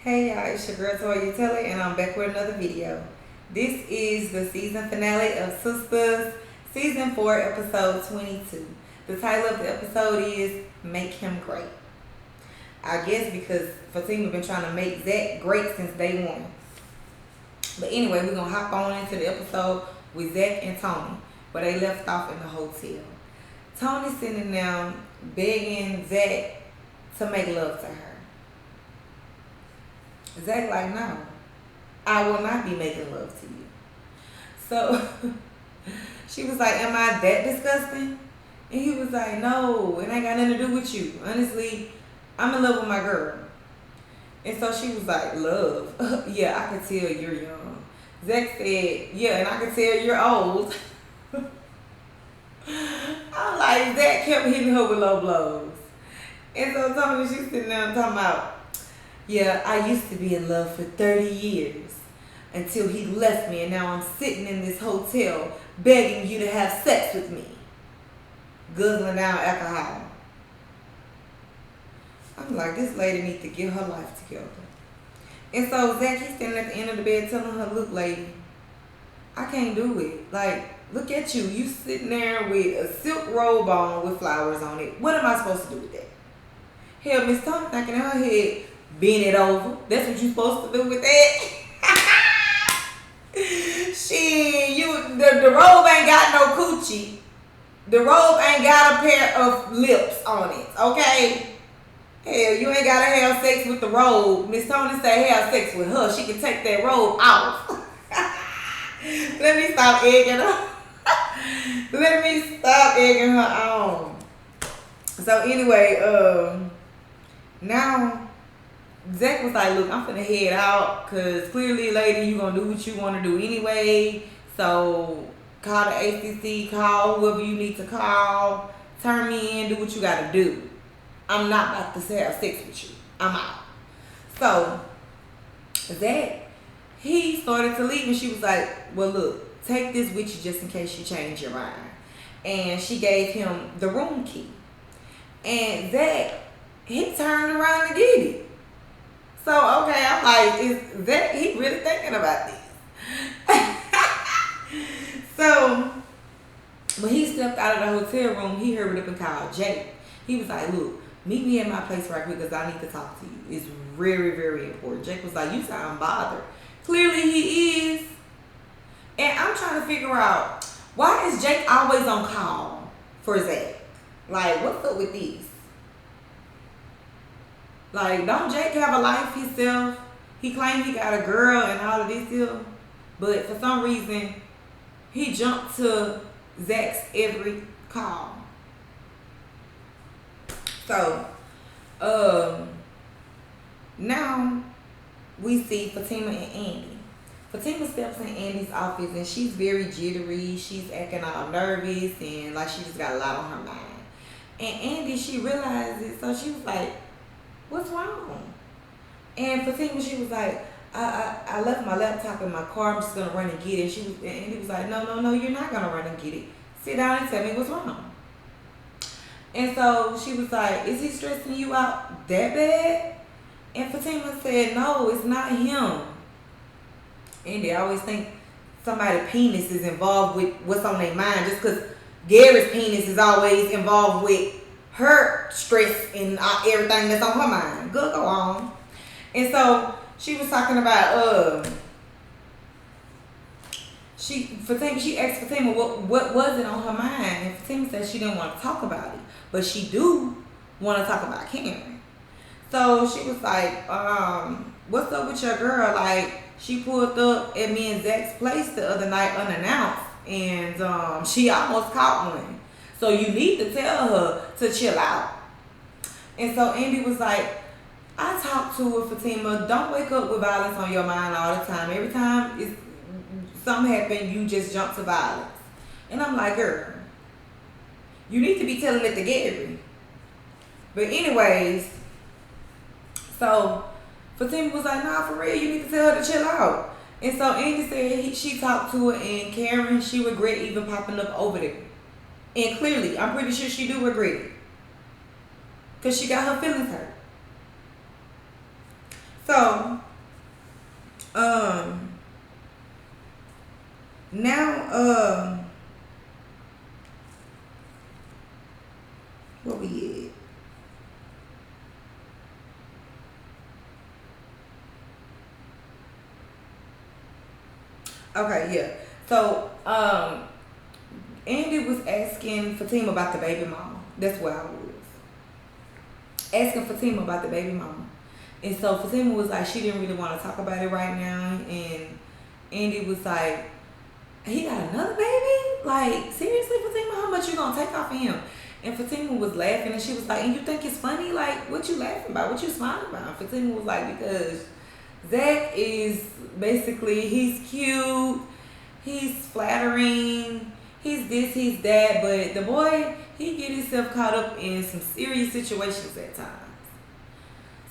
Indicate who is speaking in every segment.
Speaker 1: Hey y'all, it's your girl Toya Teller, and I'm back with another video. This is the season finale of Sistas, season 4, episode 22. The title of the episode is Make Him Great. I guess because Fatima been trying to make Zach great since day one. But anyway, we're gonna hop on into the episode with Zach and Tony, where they left off in the hotel. Tony sitting down begging Zach to make love to her. Zach like, no, I will not be making love to you. So she was like, am I that disgusting? And he was like, no, it ain't got nothing to do with you. Honestly, I'm in love with my girl. And so she was like, love? Yeah, I can tell you're young. Zach said, yeah, and I can tell you're old. I'm like, Zach kept hitting her with low blows. And so Tony, she's sitting there talking about, yeah, I used to be in love for 30 years until he left me, and now I'm sitting in this hotel begging you to have sex with me, guzzling down alcohol. I'm like, this lady needs to get her life together. And so Zach, he's standing at the end of the bed telling her, look, lady, I can't do it. Like, look at you. You sitting there with a silk robe on with flowers on it. What am I supposed to do with that? Hell, Miss Tony thinking in her head, bend it over. That's what you supposed to do with that. The robe ain't got no coochie. The robe ain't got a pair of lips on it, okay? Hell, you ain't gotta have sex with the robe. Miss Tony say have sex with her. She can take that robe off. Let me stop egging her. Let me stop egging her on. So anyway, now Zach was like, look, I'm finna head out because clearly, lady, you gonna do what you want to do anyway. So call the ACC, call whoever you need to call, turn me in, do what you gotta do. I'm not about to have sex with you. I'm out. So Zach, he started to leave, and she was like, well, look, take this with you just in case you change your mind. And she gave him the room key. And Zach, he turned around to get it. So, okay, I'm like, is that he really thinking about this? So, when he stepped out of the hotel room, he hurried up and called Jake. He was like, look, meet me at my place right quick because I need to talk to you. It's very, very important. Jake was like, you sound bothered. Clearly he is. And I'm trying to figure out, why is Jake always on call for Zach? Like, what's up with this? Like, don't Jake have a life himself? He claimed he got a girl and all of this here. But for some reason, he jumped to Zach's every call. So, now we see Fatima and Andy. Fatima steps in Andy's office and she's very jittery. She's acting all nervous and like she just got a lot on her mind. And Andy, she realized it, so she was like, what's wrong? And Fatima, she was like, I left my laptop in my car. I'm just gonna run and get it. And Andy was like, no, you're not gonna run and get it. Sit down and tell me what's wrong. And so she was like, is he stressing you out that bad? And Fatima said, no, it's not him. Andy, I always think somebody's penis is involved with what's on their mind just because Gary's penis is always involved with her stress and everything that's on her mind. Go on. And so she was talking about she asked Fatima what was it on her mind, and Fatima said she didn't want to talk about it, but she do want to talk about Karen. So she was like, what's up with your girl? Like, she pulled up at me and Zach's place the other night unannounced, and she almost caught one. So you need to tell her to chill out. And so Andy was like, I talked to her, Fatima. Don't wake up with violence on your mind all the time. Every time something happens, you just jump to violence. And I'm like, girl, you need to be telling it to Gary. But anyways, so Fatima was like, nah, for real, you need to tell her to chill out. And so Andy said she talked to her, and Karen, she regret even popping up over there. And clearly, I'm pretty sure she do regret it. Because she got her feelings hurt. So, now, what we at? Okay, yeah. So, Andy was asking Fatima about the baby mama. That's where I was. Asking Fatima about the baby mama. And so Fatima was like, she didn't really want to talk about it right now. And Andy was like, he got another baby? Like, seriously, Fatima, how much you gonna take off of him? And Fatima was laughing and she was like, and you think it's funny? Like, what you laughing about? What you smiling about? Fatima was like, because Zach is basically, he's cute, he's flattering, he's this, he's that, but the boy, he get himself caught up in some serious situations at times.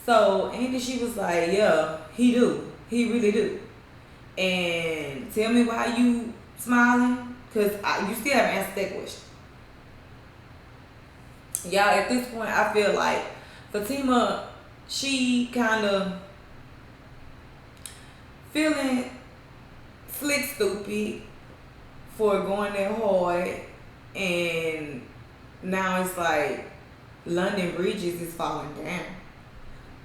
Speaker 1: So Andy, she was like, yeah, he do. He really do. And tell me why you smiling, because you still haven't answered that question. Y'all, at this point, I feel like Fatima, she kind of feeling slick stupid for going that hard, and now it's like London Bridges is falling down.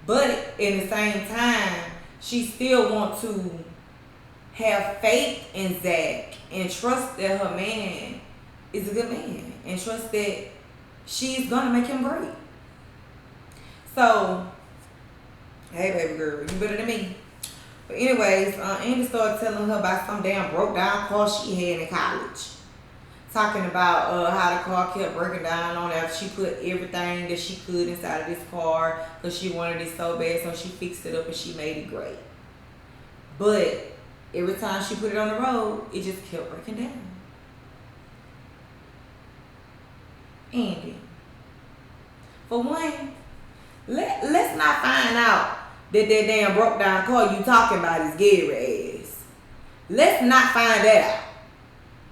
Speaker 1: But in the same time, she still wants to have faith in Zach and trust that her man is a good man and trust that she's gonna make him great. So, hey baby girl, you better than me. But anyways, Andy started telling her about some damn broke down car she had in college. Talking about how the car kept breaking down on her after she put everything that she could inside of this car because she wanted it so bad, so she fixed it up and she made it great. But every time she put it on the road, it just kept breaking down. Andy, for one, let's not find out that damn broke down car you talking about is Gary ass. Let's not find that out.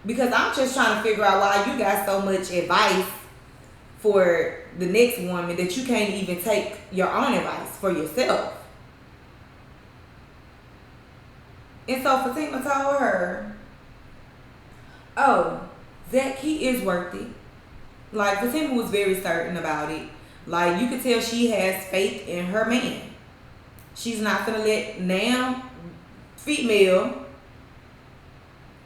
Speaker 1: Because I'm just trying to figure out why you got so much advice for the next woman that you can't even take your own advice for yourself. And so Fatima told her, oh, Zach, he is worth it. Like, Fatima was very certain about it. Like, you could tell she has faith in her man. She's not gonna let now female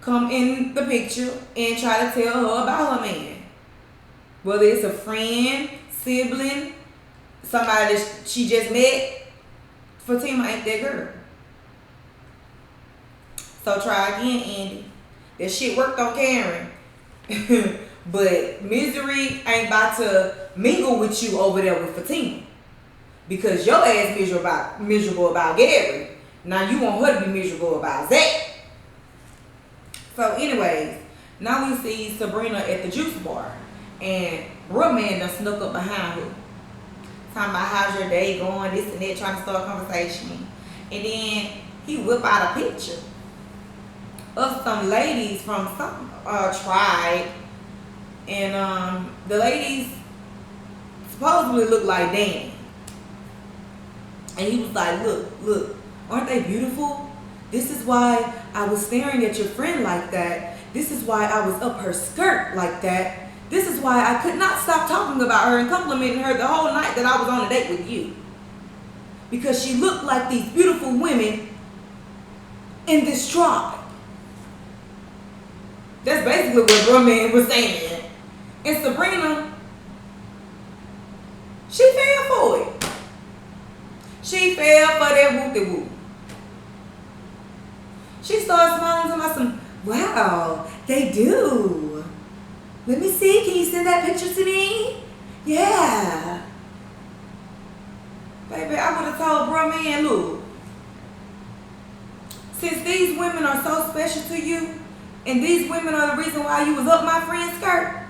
Speaker 1: come in the picture and try to tell her about her man. Whether it's a friend, sibling, somebody that she just met, Fatima ain't that girl. So try again, Andy. That shit worked on Karen. But Misery ain't about to mingle with you over there with Fatima. Because your ass miserable about Gary. Now you want her to be miserable about Zach. So anyways, now we see Sabrina at the juice bar. And Brooklyn done snuck up behind her. Talking about how's your day going, this and that, trying to start a conversation. And then he whip out a picture of some ladies from some tribe. And the ladies supposedly look like Danny. And he was like, look, aren't they beautiful? This is why I was staring at your friend like that. This is why I was up her skirt like that. This is why I could not stop talking about her and complimenting her the whole night that I was on a date with you. Because she looked like these beautiful women in this tribe. That's basically what Brooklyn was saying. And Sabrina, she fell for it. She fell for that whoop-de-whoop. She started smiling to myself. Wow, they do. Let me see. Can you send that picture to me? Yeah. Baby, I would have told bro man, look. Since these women are so special to you, and these women are the reason why you was up my friend's skirt,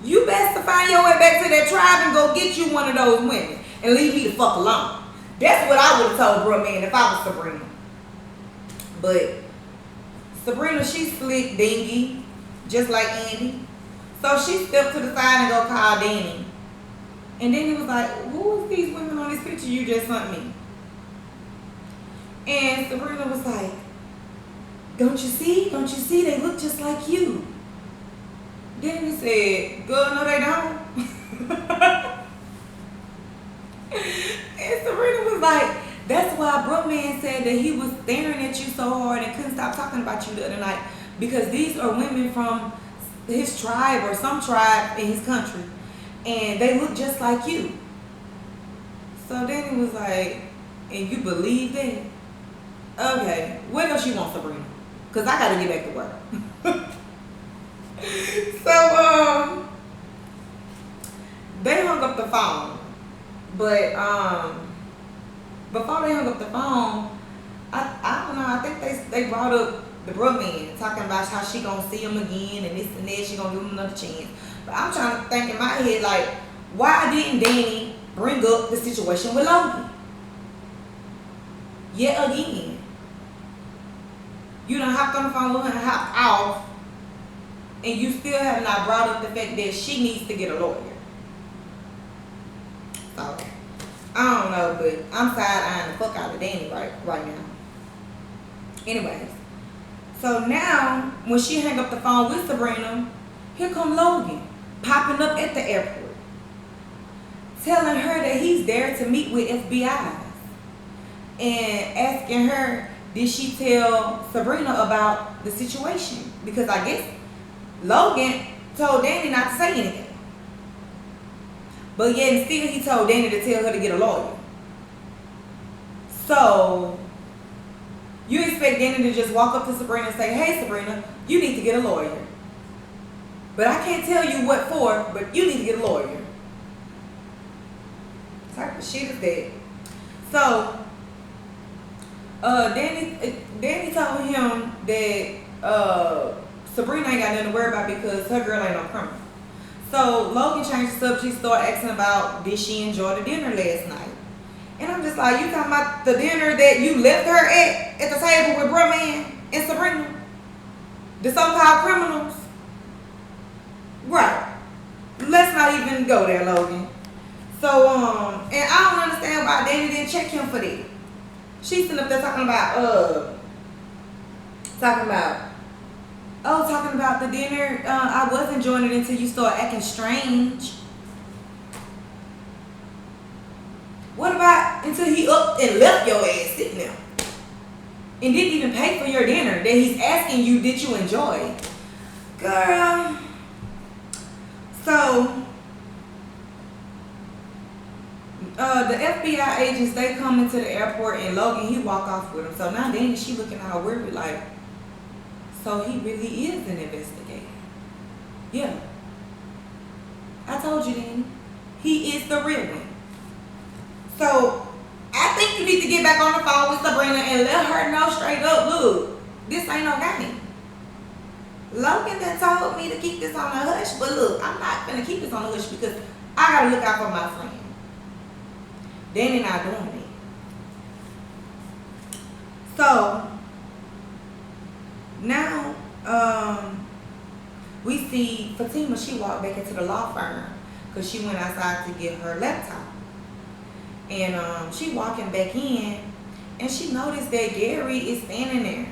Speaker 1: you best to find your way back to that tribe and go get you one of those women and leave me the fuck alone. That's what I would have told bro man if I was Sabrina. But Sabrina, she's slick, dingy, just like Andy. So she stepped to the side and go call Danny. And then he was like, who is these women on this picture you just sent me? And Sabrina was like, don't you see? Don't you see? They look just like you. Danny said, girl, no they don't. And Sabrina was like, that's why bro man said that he was staring at you so hard and couldn't stop talking about you the other night. Because these are women from his tribe or some tribe in his country. And they look just like you. So Danny was like, and you believe that? Okay, what else you want, Sabrina? Because I got to get back to work. So, they hung up the phone. But, before they hung up the phone, I don't know, I think they brought up the bro man, talking about how she gonna see him again and this and that, she gonna give him another chance. But I'm trying to think in my head, like, why didn't Danny bring up the situation with Logan? Yet again. You done hopped on the phone with her and hopped off, and you still have not brought up the fact that she needs to get a lawyer. So, I don't know, but I'm side-eyeing the fuck out of Danny right now. Anyways, so now, when she hang up the phone with Sabrina, here come Logan, popping up at the airport, telling her that he's there to meet with FBI's, and asking her, did she tell Sabrina about the situation? Because I guess Logan told Danny not to say anything. But yet still he told Danny to tell her to get a lawyer. So, you expect Danny to just walk up to Sabrina and say, hey Sabrina, you need to get a lawyer. But I can't tell you what for, but you need to get a lawyer. What type of shit is that? So, Danny told him that Sabrina ain't got nothing to worry about because her girl ain't no criminal. So Logan changed the subject, started asking about did she enjoy the dinner last night. And I'm just like, you talking about the dinner that you left her at the table with bro man and Sabrina? The so-called criminals? Right. Let's not even go there, Logan. So, and I don't understand why Danny didn't check him for that. She's sitting up there talking about the dinner. I was enjoying it until you started acting strange. What about until he up and left your ass sitting there and didn't even pay for your dinner that he's asking you, did you enjoy it? Girl. So, the FBI agents, they come into the airport and Logan, he walk off with him. So now Danny, she looking all weird like, so he really is an investigator. Yeah. I told you, Danny. He is the real one. So, I think you need to get back on the phone with Sabrina and let her know straight up, look, this ain't no game. Logan done told me to keep this on the hush, but look, I'm not going to keep this on the hush because I got to look out for my friend. Danny not doing it. So, now, we see Fatima, she walked back into the law firm because she went outside to get her laptop. And she walking back in and she noticed that Gary is standing there.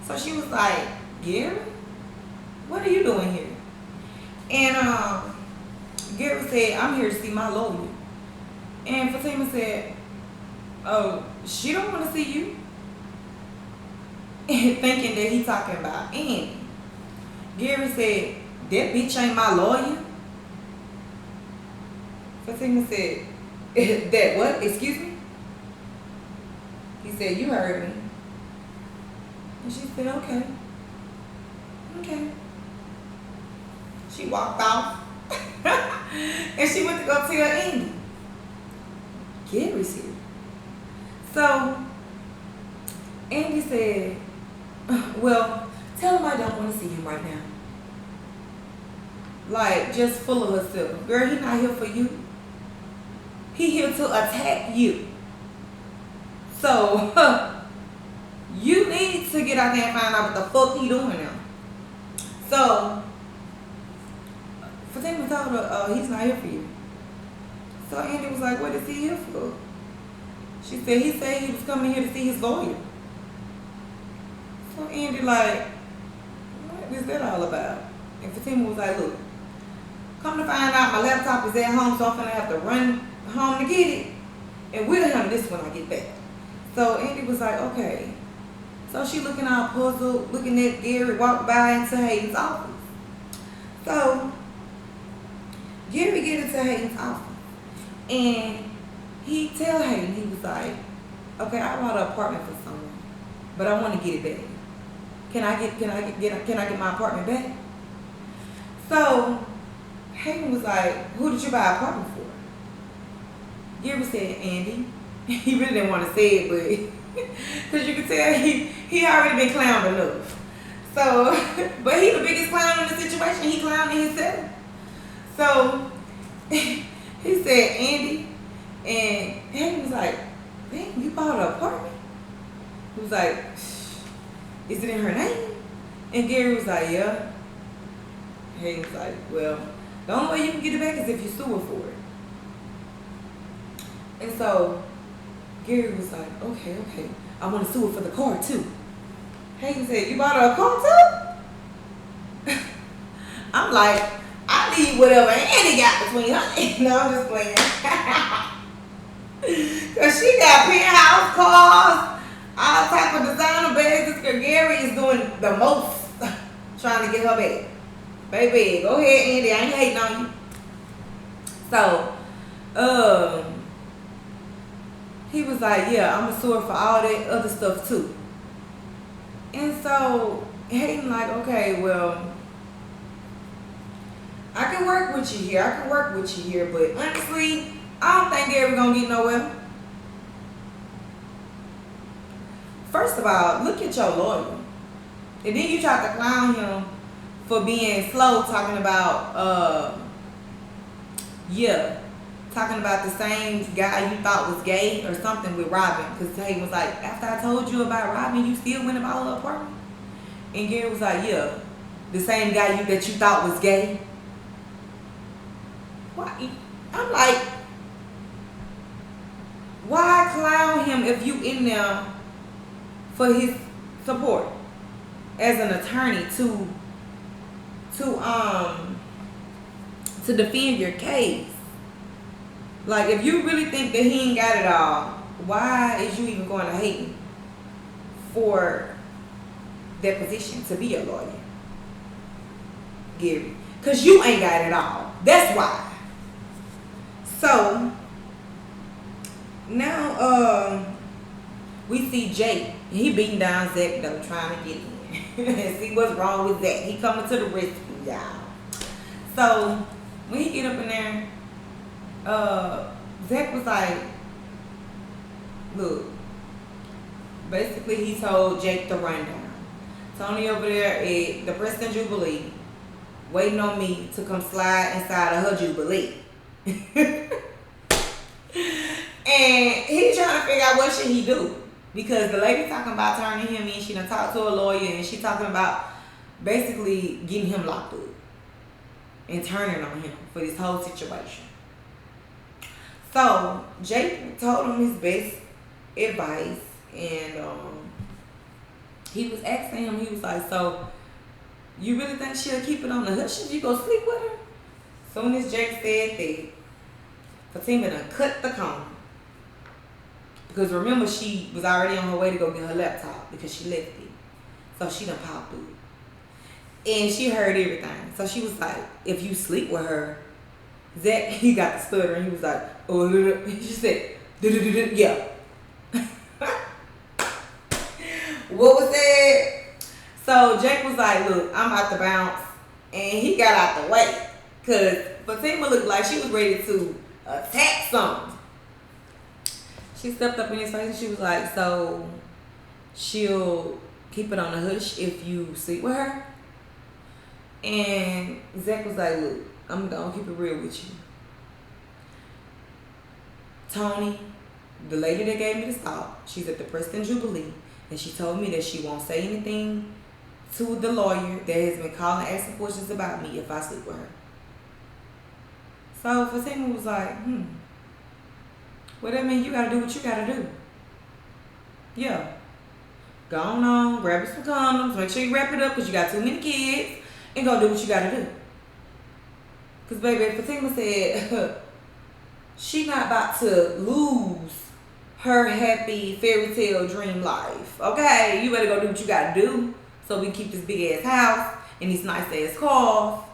Speaker 1: So she was like, Gary, what are you doing here? And Gary said, I'm here to see my lawyer. And Fatima said, oh, she don't want to see you. And thinking that he talking about Andy. Gary said, that bitch ain't my lawyer. Fatima said, that what? Excuse me? He said, you heard me. And she said, okay. Okay. She walked off. And she went to go tell Andy. Gary's here. So, Andy said, well, tell him I don't want to see him right now. Like, just full of herself. Girl, he not here for you. He here to attack you. So, you need to get out there and find out what the fuck he doing now. So, Fatima told her, he's not here for you. So Andy was like, what is he here for? She said he was coming here to see his lawyer. So Andy like, what is that all about? And Fatima was like, look, come to find out my laptop is at home, so I'm gonna have to run home to get it. And we'll handle this when I get back. So Andy was like, okay. So she looking all puzzled, looking at Gary walk by into Hayden's office. So Gary get into Hayden's office. And he tell Hayden, he was like, okay, I bought an apartment for someone, but I want to get it back. Can I get my apartment back? So Hayden was like, who did you buy an apartment for? Gary said, Andy. He really didn't want to say it, but because you could tell he already been clowned enough. So, but he the biggest clown in the situation. He clowning himself. So he said, Andy. And Hayden was like, man, you bought an apartment? He was like, is it in her name? And Gary was like, yeah. Hayden was like, well, the only way you can get it back is if you sue her for it. And so Gary was like, okay, I want to sue her for the car too. Hayden said, you bought her a car too? I'm like, I need whatever Andy got between her. No, I'm just playing. Cause she got penthouse cars, all type of designer bags. This girl Gary is doing the most trying to get her back. Baby, go ahead, Andy. I ain't hating on you. So, he was like, yeah, I'm a sue her for all that other stuff too. And so Hayden like, okay, well, I can work with you here, but honestly, I don't think they're ever gonna get nowhere. First of all, look at your lawyer. And then you try to clown him for being slow, talking about talking about the same guy you thought was gay or something with Robin. Because Hayden was like, after I told you about Robin, you still went about her apartment? And Gary was like, yeah, the same guy that you thought was gay. Why? I'm like, why clown him if you in there for his support as an attorney to defend your case? Like, if you really think that he ain't got it all, why is you even going to Hayden for that position to be a lawyer, Gary? Because you ain't got it all. That's why. So now we see Jake. He beating down Zach though, trying to get in and see what's wrong with Zach. He coming to the rescue, y'all. So when he get up in there, Zach was like, look, basically he told Jake the rundown. Tony over there at the Preston Jubilee waiting on me to come slide inside of her Jubilee. And he trying to figure out what should he do, because the lady talking about turning him in. She done talked to a lawyer and she talking about basically getting him locked up and turning on him for this whole situation. So Jake told him his best advice, and he was asking him, he was like, so you really think she'll keep it on the hush if you go sleep with her? Soon as Jake said that, Fatima done cut the cone. Because remember, she was already on her way to go get her laptop because she left it. So she done popped through. And she heard everything. So she was like, if you sleep with her, Zach, he got the stutter and he was like, oh, she said, yeah. What was that? So Jake was like, look, I'm about to bounce. And he got out the way. Because Fatima looked like she was ready to attack something. She stepped up in his face and she was like, so she'll keep it on the hush if you sleep with her? And Zach was like, look, I'm gonna keep it real with you. Tony, the lady that gave me the stop, she's at the Preston Jubilee, and she told me that she won't say anything to the lawyer that has been calling, asking questions about me if I sleep with her. So Fatima was like, Well, that means you gotta do what you gotta do. Yeah. Go on, grab you some condoms, make sure you wrap it up because you got too many kids, and go do what you gotta do. Because, baby, Fatima said she not about to lose her happy fairy tale dream life. Okay? You better go do what you gotta do so we can keep this big ass house and these nice ass cars.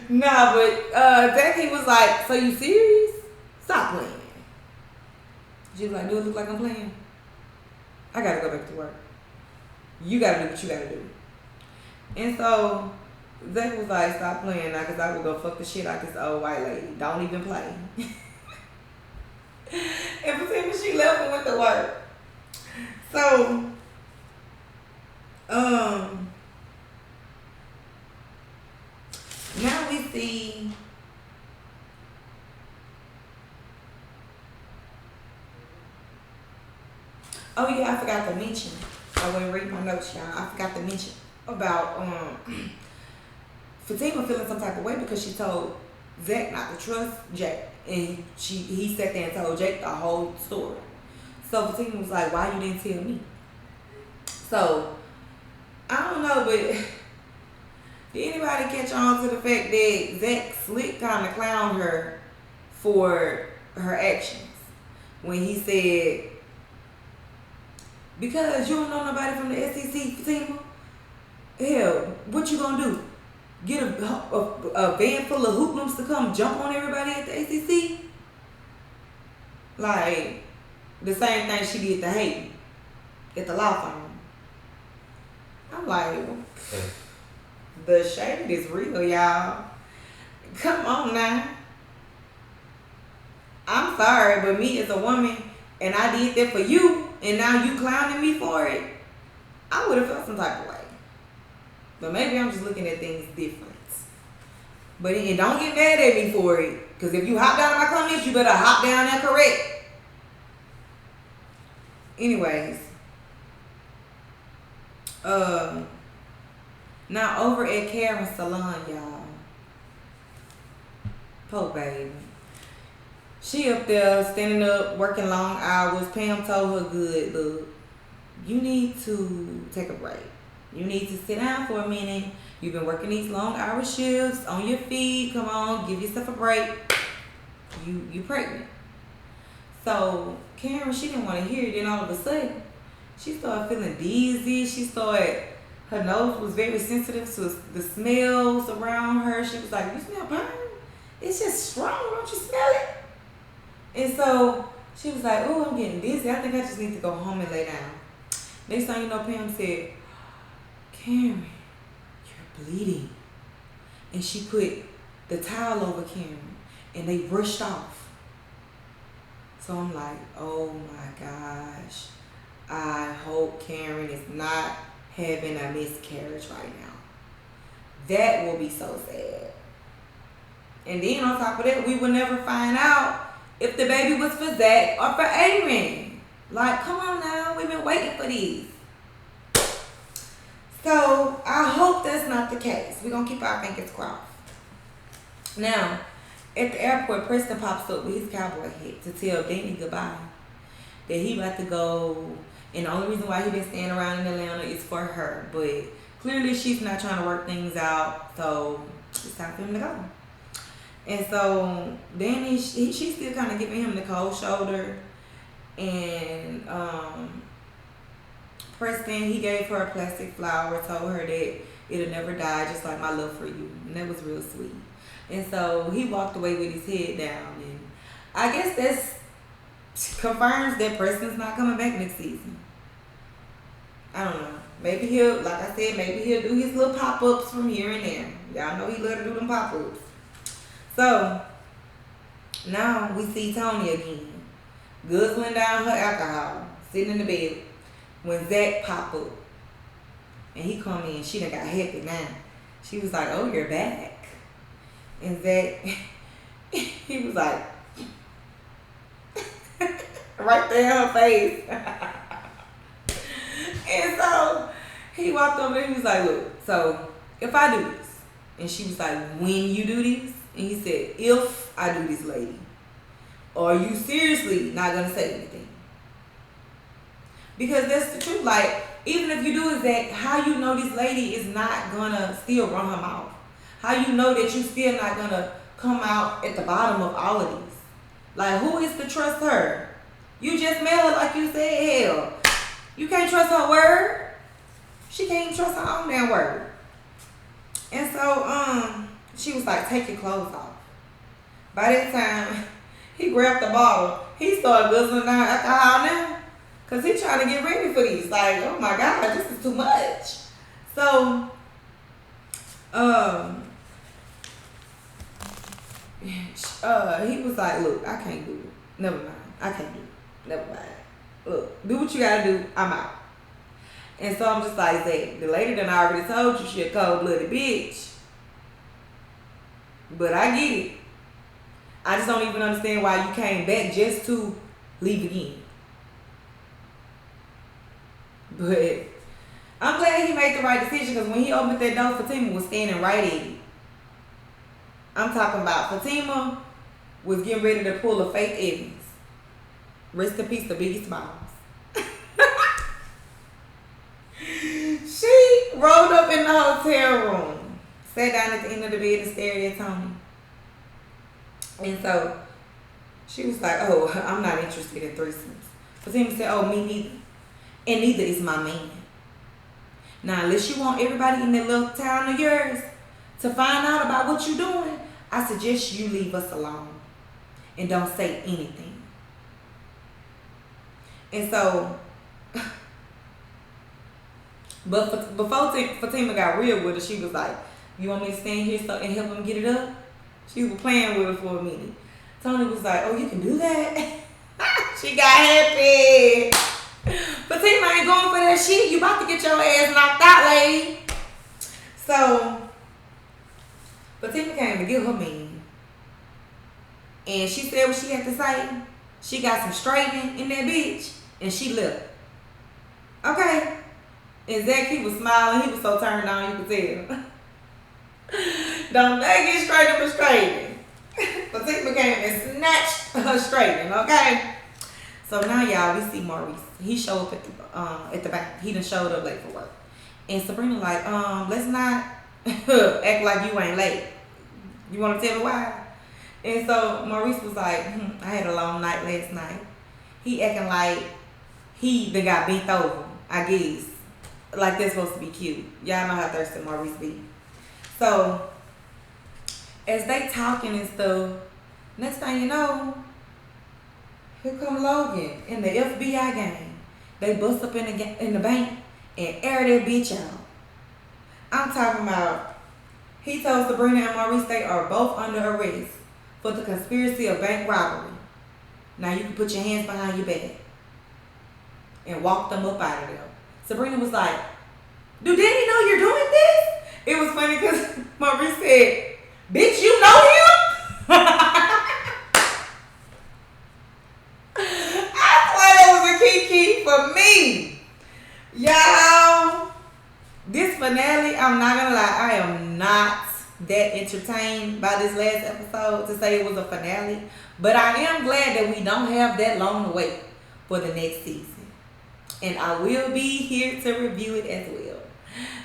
Speaker 1: Nah, but Jackie was like, so you serious? Stop playing. She was like, do it look like I'm playing? I gotta go back to work. You gotta do what you gotta do. And so Zach was like, stop playing now because I would go fuck the shit out this old white lady. Don't even play. And Fatima, she left and went to work. So, now we see oh yeah, I forgot to mention. I went read my notes, y'all. I forgot to mention about Fatima feeling some type of way because she told Zach not to trust Jack, and he sat there and told Jake the whole story. So Fatima was like, "Why you didn't tell me?" So I don't know, but did anybody catch on to the fact that Zach slick kind of clowned her for her actions when he said, because you don't know nobody from the SEC, Fatima? Hell, what you gonna do? Get a van full of hoodlums to come jump on everybody at the ACC? Like, the same thing she did to Hayden at the law firm. I'm like, the shade is real, y'all. Come on now. I'm sorry, but me as a woman, and I did that for you, and now you clowning me for it, I would have felt some type of way. But maybe I'm just looking at things different. But and don't get mad at me for it. Because if you hop down in my comments, you better hop down and correct. Anyways. Now over at Karen's salon, y'all. Poor baby. She up there standing up, working long hours. Pam told her, good, look, you need to take a break. You need to sit down for a minute. You've been working these long hour shifts on your feet. Come on, give yourself a break. You pregnant. So Karen, she didn't want to hear it. Then all of a sudden, she started feeling dizzy. Her nose was very sensitive to the smells around her. She was like, you smell burn? It's just strong. Don't you smell it? And so she was like, oh, I'm getting dizzy. I think I just need to go home and lay down. Next thing you know, Pam said, Karen, you're bleeding. And she put the towel over Karen and they brushed off. So I'm like, oh my gosh. I hope Karen is not having a miscarriage right now. That will be so sad. And then on top of that, we will never find out if the baby was for Zach or for Aaron. Like, come on now, we've been waiting for these. So I hope that's not the case. We're gonna keep our fingers crossed. Now, at the airport, Preston pops up with his cowboy hat to tell Danny goodbye. That he about to go, and the only reason why he been staying around in Atlanta is for her. But clearly she's not trying to work things out, so it's time for him to go. And so Danny, she's still kind of giving him the cold shoulder. And Preston, he gave her a plastic flower, told her that it'll never die, just like my love for you. And that was real sweet. And so he walked away with his head down. And I guess that's confirms that Preston's not coming back next season. I don't know. Maybe he'll, like I said, maybe he'll do his little pop-ups from here and there. Y'all know he love to do them pop-ups. So, now we see Tony again, guzzling down her alcohol, sitting in the bed, when Zach pop up. And he come in, she done got happy now. She was like, oh, you're back. And Zach, he was like, right there in her face. And so, he walked over there, he was like, look, so, if I do this, and she was like, when you do this, And he said, if I do this, lady, are you seriously not gonna say anything? Because that's the truth. Like, even if you do is that, how you know this lady is not gonna still run her mouth? How you know that you still not gonna come out at the bottom of all of these? Like, who is to trust her? You just met her, like you said. Hell, you can't trust her word. She can't even trust her own damn word. And so, she was like, take your clothes off. By that time, he grabbed the bottle. He started guzzling down alcohol now. Because he trying to get ready for these. Like, oh my God, this is too much. So, he was like, look, I can't do it. Never mind. I can't do it. Never mind. Look, do what you gotta do. I'm out. And so I'm just like, Zach, the lady done already told you she a cold-blooded bitch. But I get it. I just don't even understand why you came back just to leave again. But I'm glad he made the right decision, because when he opened that door, Fatima was standing right at it. I'm talking about Fatima was getting ready to pull a Faith Evans. Rest in peace, the biggest smiles. She rolled up in the hotel room, sat down at the end of the bed and stared at Tony. And so she was like, oh, I'm not interested in threesomes. Fatima said, oh, me neither. And neither is my man. Now, unless you want everybody in that little town of yours to find out about what you're doing, I suggest you leave us alone and don't say anything. And so, but before Fatima got real with her, she was like, you want me to stand here and help him get it up? She was playing with her for a minute. Tony was like, oh, you can do that? She got happy. Fatima ain't going for that shit. You about to get your ass knocked out, lady. So, Fatima came to get her mean. And she said what she had to say. She got some straightening in that bitch. And she left. Okay. And Zach, he was smiling. He was so turned on, you could tell. Don't make it straighten but straightening. Fatima came and snatched her straightening, okay? So now, y'all, we see Maurice. He showed up at the back. He done showed up late for work. And Sabrina like, let's not act like you ain't late. You want to tell me why? And so Maurice was like, I had a long night last night. He acting like he done got bent over, I guess. Like that's supposed to be cute. Y'all know how thirsty Maurice be. So, as they talking and stuff, next thing you know, here come Logan in the FBI gang. They bust up in the bank and air that bitch out. I'm talking about, he told Sabrina and Maurice they are both under arrest for the conspiracy of bank robbery. Now you can put your hands behind your back and walk them up out of there. Sabrina was like, do Daddy know you're doing this? It was funny because Maurice said, bitch, you know him? I thought it was a kiki for me. Y'all, this finale, I'm not gonna lie, I am not that entertained by this last episode to say it was a finale. But I am glad that we don't have that long to wait for the next season. And I will be here to review it as well.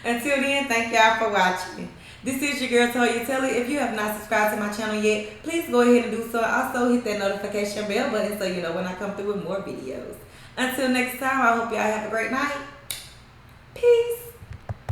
Speaker 1: Until then, thank y'all for watching. This is your girl, Toya Telly. If you have not subscribed to my channel yet, please go ahead and do so. Also, hit that notification bell button so you know when I come through with more videos. Until next time, I hope y'all have a great night.